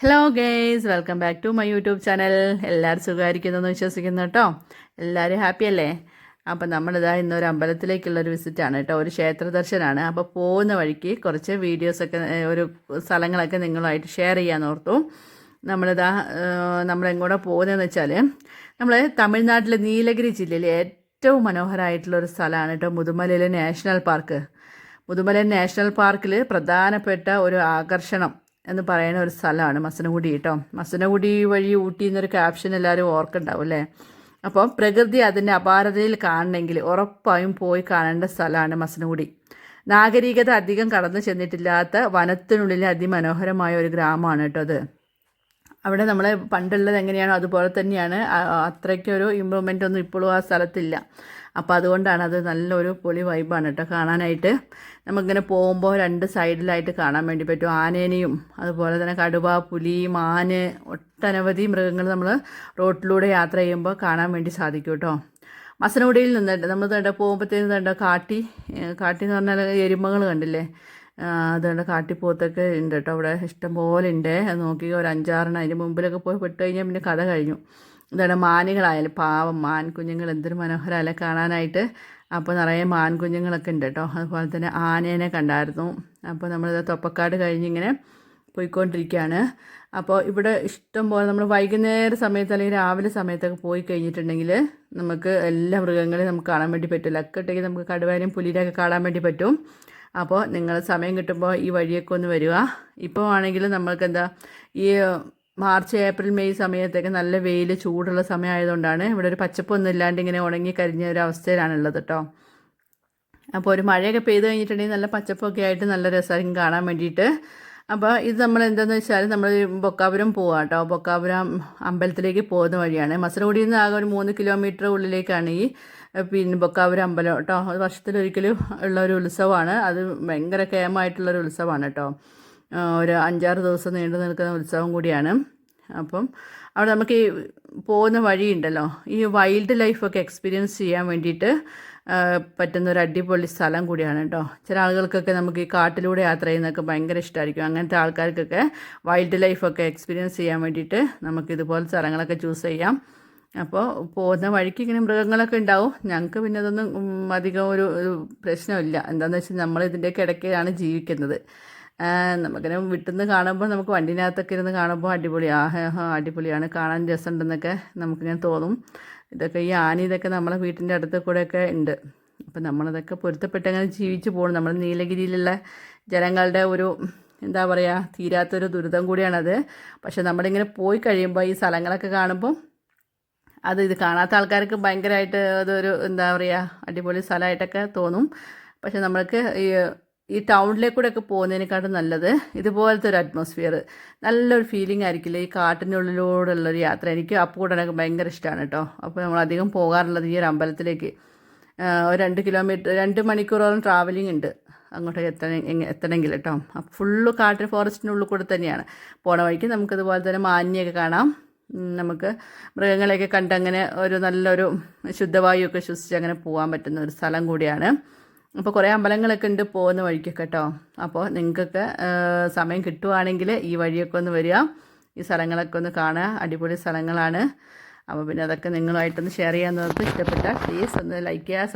Hello guys, welcome back to my YouTube channel. എല്ലാവരും സുഖമായിരിക്കുന്നെന്ന് വിശ്വസിക്കുന്നു കേട്ടോ. എല്ലാവരും ഹാപ്പി അല്ലേ? അപ്പം നമ്മളിതാ ഇന്നൊരു അമ്പലത്തിലേക്കുള്ളൊരു വിസിറ്റാണ് കേട്ടോ, ഒരു ക്ഷേത്ര ദർശനമാണ്. അപ്പോൾ പോകുന്ന വഴിക്ക് കുറച്ച് വീഡിയോസൊക്കെ ഒരു സ്ഥലങ്ങളൊക്കെ നിങ്ങളുമായിട്ട് ഷെയർ ചെയ്യാമെന്ന് ഓർത്തു. നമ്മളിതാ നമ്മളെങ്ങോട്ടാണ് പോകുന്നതെന്ന് വെച്ചാൽ നമ്മൾ തമിഴ്നാട്ടിലെ നീലഗിരി ജില്ലയിലെ ഏറ്റവും മനോഹരമായിട്ടുള്ളൊരു സ്ഥലമാണ് കേട്ടോ മുതുമലയിലെ നാഷണൽ പാർക്ക്. മുതുമല നാഷണൽ പാർക്കിൽ പ്രധാനപ്പെട്ട ഒരു ആകർഷണം എന്ന് പറയുന്ന ഒരു സ്ഥലമാണ് മസനഗുഡി കേട്ടോ. മസനഗുഡി വഴി ഊട്ടി എന്നൊരു ക്യാപ്ഷൻ എല്ലാവരും ഓർക്കുണ്ടാവും അല്ലേ? അപ്പോൾ പ്രകൃതി അതിൻ്റെ അപാരതയിൽ കാണണമെങ്കിൽ ഉറപ്പായും പോയി കാണേണ്ട സ്ഥലമാണ് മസനഗുഡി. നാഗരികത അധികം കടന്നു ചെന്നിട്ടില്ലാത്ത വനത്തിനുള്ളിലെ അതിമനോഹരമായ ഒരു ഗ്രാമമാണ് കേട്ടോ അത്. അവിടെ നമ്മൾ പണ്ടുള്ളത് എങ്ങനെയാണോ അതുപോലെ തന്നെയാണ്. അത്രയ്ക്കൊരു ഇമ്പ്രൂവ്മെൻ്റ് ഒന്നും ഇപ്പോഴും ആ സ്ഥലത്തില്ല. അപ്പോൾ അതുകൊണ്ടാണ് അത് നല്ലൊരു പൊളി വൈബാണ് കേട്ടോ കാണാനായിട്ട്. നമുക്കിങ്ങനെ പോകുമ്പോൾ രണ്ട് സൈഡിലായിട്ട് കാണാൻ വേണ്ടി പറ്റും ആനേനെയും അതുപോലെ തന്നെ കടുവ, പുലി, മാന്, ഒട്ടനവധി മൃഗങ്ങൾ നമ്മൾ റോട്ടിലൂടെ യാത്ര ചെയ്യുമ്പോൾ കാണാൻ വേണ്ടി സാധിക്കും കേട്ടോ. മസനഗുഡിയിൽ നിന്നിട്ട് നമ്മൾ പോകുമ്പോഴത്തേന് കാട്ടി എന്ന് പറഞ്ഞാൽ എരുമകൾ കണ്ടില്ലേ? അതുകൊണ്ട് കാട്ടിപ്പോത്തൊക്കെ ഉണ്ട് കേട്ടോ അവിടെ ഇഷ്ടം പോലെ ഉണ്ട്. അത് നോക്കി ഒരു 5-6 അതിന് മുമ്പിലൊക്കെ പോയി പെട്ട് കഴിഞ്ഞാൽ പിന്നെ കഥ കഴിഞ്ഞു. ഇതാണ് മാനുകളായാലും പാവം മാൻകുഞ്ഞുങ്ങൾ എന്തൊരു മനോഹരമല്ലേ കാണാനായിട്ട്. അപ്പോൾ നിറയെ മാൻകുഞ്ഞുങ്ങളൊക്കെ ഉണ്ട് കേട്ടോ. അതുപോലെ തന്നെ ആനേനെ കണ്ടായിരുന്നു. അപ്പോൾ നമ്മളിത് തൊപ്പക്കാട് കഴിഞ്ഞിങ്ങനെ പോയിക്കൊണ്ടിരിക്കുകയാണ്. അപ്പോൾ ഇവിടെ ഇഷ്ടം പോലെ നമ്മൾ വൈകുന്നേര സമയത്ത് അല്ലെങ്കിൽ രാവിലെ സമയത്തൊക്കെ പോയി കഴിഞ്ഞിട്ടുണ്ടെങ്കിൽ നമുക്ക് എല്ലാ മൃഗങ്ങളെയും നമുക്ക് കാണാൻ വേണ്ടി പറ്റില്ല. ഒക്കെ ഉണ്ടെങ്കിൽ നമുക്ക് കടുവേനെയും പുലിനെയൊക്കെ കാണാൻ വേണ്ടി പറ്റും. അപ്പോൾ നിങ്ങൾ സമയം കിട്ടുമ്പോൾ ഈ വഴിയൊക്കെ ഒന്ന് വരിക. ഇപ്പോൾ ആണെങ്കിൽ നമ്മൾക്ക് ഈ മാർച്ച്, ഏപ്രിൽ, മെയ് സമയത്തൊക്കെ നല്ല വെയിൽ ചൂടുള്ള സമയമായതുകൊണ്ടാണ് ഇവിടെ ഒരു പച്ചപ്പൊന്നും ഇല്ലാണ്ട് ഇങ്ങനെ ഉണങ്ങി കരിഞ്ഞ ഒരു അവസ്ഥയിലാണുള്ളത് കേട്ടോ. അപ്പോൾ ഒരു മഴയൊക്കെ പെയ്ത് കഴിഞ്ഞിട്ടുണ്ടെങ്കിൽ നല്ല പച്ചപ്പൊക്കെ ആയിട്ട് നല്ല രസമായിരിക്കും കാണാൻ വേണ്ടിയിട്ട്. അപ്പോൾ ഇത് നമ്മൾ എന്താണെന്ന് വെച്ചാൽ നമ്മൾ ബൊക്കാപുരം പോവാം കേട്ടോ. ബൊക്കാപുരം അമ്പലത്തിലേക്ക് പോകുന്ന വഴിയാണ്. മസനഗുഡിയിൽ നിന്ന് ആകെ ഒരു 3 കിലോമീറ്റർ ഉള്ളിലേക്കാണ് ഈ ബൊക്കാപുരം അമ്പലം കേട്ടോ. അത് വർഷത്തിലൊരിക്കലും ഉള്ള ഒരു ഉത്സവമാണ്. അത് ഭയങ്കര കേമായിട്ടുള്ളൊരു ഉത്സവമാണ് കേട്ടോ. ഒരു 5-6 ദിവസം നീണ്ടു നിൽക്കുന്ന ഉത്സവം കൂടിയാണ്. അപ്പം അവിടെ നമുക്ക് ഈ പോകുന്ന വഴിയുണ്ടല്ലോ, ഈ വൈൽഡ് ലൈഫൊക്കെ എക്സ്പീരിയൻസ് ചെയ്യാൻ വേണ്ടിയിട്ട് പറ്റുന്ന ഒരു അടിപൊളി സ്ഥലം കൂടിയാണ് കേട്ടോ. ചില ആളുകൾക്കൊക്കെ നമുക്ക് ഈ കാട്ടിലൂടെ യാത്ര ചെയ്യുന്നതൊക്കെ ഭയങ്കര ഇഷ്ടമായിരിക്കും. അങ്ങനത്തെ ആൾക്കാർക്കൊക്കെ വൈൽഡ് ലൈഫൊക്കെ എക്സ്പീരിയൻസ് ചെയ്യാൻ വേണ്ടിയിട്ട് നമുക്ക് ഇതുപോലെ സ്ഥലങ്ങളൊക്കെ ചൂസ് ചെയ്യാം. അപ്പോൾ പോകുന്ന വഴിക്ക് ഇങ്ങനെ മൃഗങ്ങളൊക്കെ ഉണ്ടാവും. ഞങ്ങൾക്ക് പിന്നെ അതൊന്നും അധികം ഒരു പ്രശ്നമില്ല. എന്താണെന്ന് വെച്ചാൽ നമ്മൾ ഇതിൻ്റെയൊക്കെ ഇടയ്ക്കാണ് ജീവിക്കുന്നത്. നമുക്കിങ്ങനെ വിട്ടുനിന്ന് കാണുമ്പോൾ നമുക്ക് വണ്ടിനകത്തൊക്കെ ഇരുന്ന് കാണുമ്പോൾ അടിപൊളിയാണ്, കാണാൻ രസമുണ്ടെന്നൊക്കെ നമുക്കിങ്ങനെ തോന്നും. ഇതൊക്കെ ഈ ആന ഇതൊക്കെ നമ്മളെ വീട്ടിൻ്റെ അടുത്ത് കൂടെയൊക്കെ ഉണ്ട്. അപ്പം നമ്മളതൊക്കെ പൊരുത്തപ്പെട്ട് അങ്ങനെ ജീവിച്ച് പോകണം. നമ്മൾ നീലഗിരിയിലുള്ള ജനങ്ങളുടെ ഒരു എന്താ പറയുക, തീരാത്തൊരു ദുരിതം കൂടിയാണത്. പക്ഷെ നമ്മളിങ്ങനെ പോയി കഴിയുമ്പോൾ ഈ സ്ഥലങ്ങളൊക്കെ കാണുമ്പോൾ ഇത് കാണാത്ത ആൾക്കാർക്ക് ഭയങ്കരമായിട്ട് അതൊരു എന്താ പറയുക അടിപൊളി സ്ഥലമായിട്ടൊക്കെ തോന്നും. പക്ഷെ നമ്മൾക്ക് ഈ ടൗണിലേക്കൂടെയൊക്കെ പോകുന്നതിനെക്കാട്ടും നല്ലത് ഇതുപോലത്തെ ഒരു അറ്റ്മോസ്ഫിയർ, നല്ലൊരു ഫീലിംഗ് ആയിരിക്കില്ലേ ഈ കാട്ടിനുള്ളിലൂടെയുള്ളൊരു യാത്ര. എനിക്ക് അപ്പൂടനൊക്കെ ഭയങ്കര ഇഷ്ടമാണ് കേട്ടോ. അപ്പോൾ നമ്മളധികം പോകാറുള്ളത് ഈ ഒരു അമ്പലത്തിലേക്ക്. ഒരു 2 മണിക്കൂറോളം ട്രാവലിംഗ് ഉണ്ട് അങ്ങോട്ടേക്ക് എത്തണമെങ്കിൽ കേട്ടോ. അപ്പോൾ ഫുള്ള് ഫോറസ്റ്റിനുള്ളിൽ കൂടെ തന്നെയാണ്. പോണ വഴിക്ക് നമുക്കിതുപോലെ തന്നെ മാനിനെയൊക്കെ കാണാം. നമുക്ക് മൃഗങ്ങളെയൊക്കെ കണ്ടങ്ങനെ ഒരു നല്ലൊരു ശുദ്ധവായുവൊക്കെ ശ്വസിച്ച് അങ്ങനെ പോകാൻ പറ്റുന്ന ഒരു സ്ഥലം കൂടിയാണ്. അപ്പോൾ കുറേ അമ്പലങ്ങളൊക്കെ ഉണ്ട് പോകുന്ന വഴിക്കൊക്കെ കേട്ടോ. അപ്പോൾ നിങ്ങൾക്കൊക്കെ സമയം കിട്ടുവാണെങ്കിൽ ഈ വഴിയൊക്കെ ഒന്ന് വരിക, ഈ സ്ഥലങ്ങളൊക്കെ ഒന്ന് കാണുക. അടിപൊളി സ്ഥലങ്ങളാണ്. അപ്പോൾ പിന്നെ അതൊക്കെ നിങ്ങളുമായിട്ടൊന്ന് ഷെയർ ചെയ്യാൻ നോക്കുക. ഇഷ്ടപ്പെട്ടാൽ പ്ലീസ് ഒന്ന് ലൈക്ക് ചെയ്യുക,